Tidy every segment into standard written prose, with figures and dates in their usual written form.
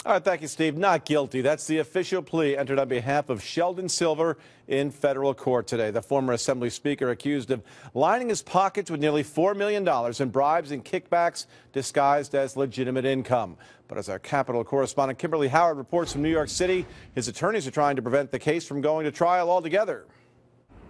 All right, thank you, Steve. Not guilty. That's the official plea entered on behalf of Sheldon Silver in federal court today. The former Assembly Speaker accused of lining his pockets with nearly $4 million in bribes and kickbacks disguised as legitimate income. But as our Capitol correspondent Kimberly Howard reports from New York City, his attorneys are trying to prevent the case from going to trial altogether.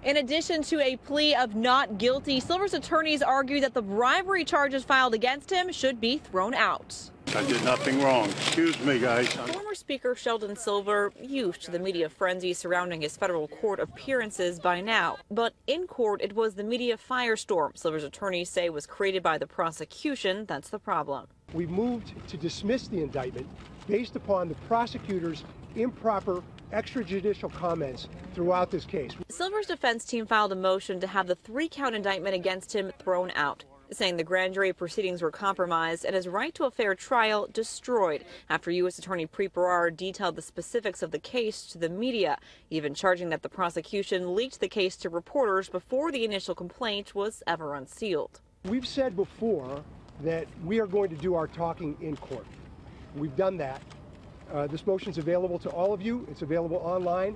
In addition to a plea of not guilty, Silver's attorneys argue that the bribery charges filed against him should be thrown out. I did nothing wrong. Excuse me, guys. Former Speaker Sheldon Silver used to the media frenzy surrounding his federal court appearances by now. But in court, it was the media firestorm Silver's attorneys say was created by the prosecution. That's the problem. We moved to dismiss the indictment based upon the prosecutor's improper extrajudicial comments throughout this case. Silver's defense team filed a motion to have the 3-count indictment against him thrown out, saying the grand jury proceedings were compromised and his right to a fair trial destroyed after U.S. Attorney Preet Bharara detailed the specifics of the case to the media, even charging that the prosecution leaked the case to reporters before the initial complaint was ever unsealed. We've said before that we are going to do our talking in court. We've done that. This motion is available to all of you. It's available online.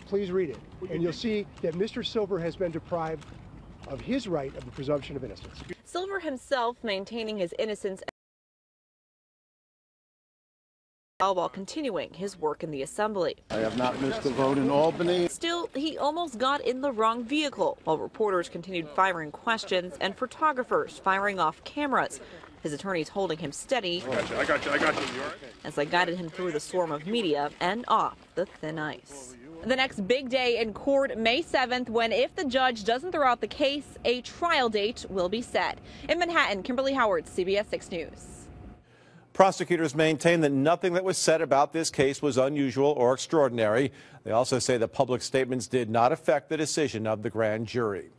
Please read it, and you'll see that Mr. Silver has been deprived of his right of the presumption of innocence. Silver himself maintaining his innocence while continuing his work in the Assembly. I have not missed a vote in Albany. Still, he almost got in the wrong vehicle while reporters continued firing questions and photographers firing off cameras. His attorneys holding him steady I got you. as they guided him through the swarm of media and off the thin ice. The next big day in court, May 7th, when if the judge doesn't throw out the case, a trial date will be set. In Manhattan, Kimberly Howard, CBS 6 News. Prosecutors maintain that nothing that was said about this case was unusual or extraordinary. They also say the public statements did not affect the decision of the grand jury.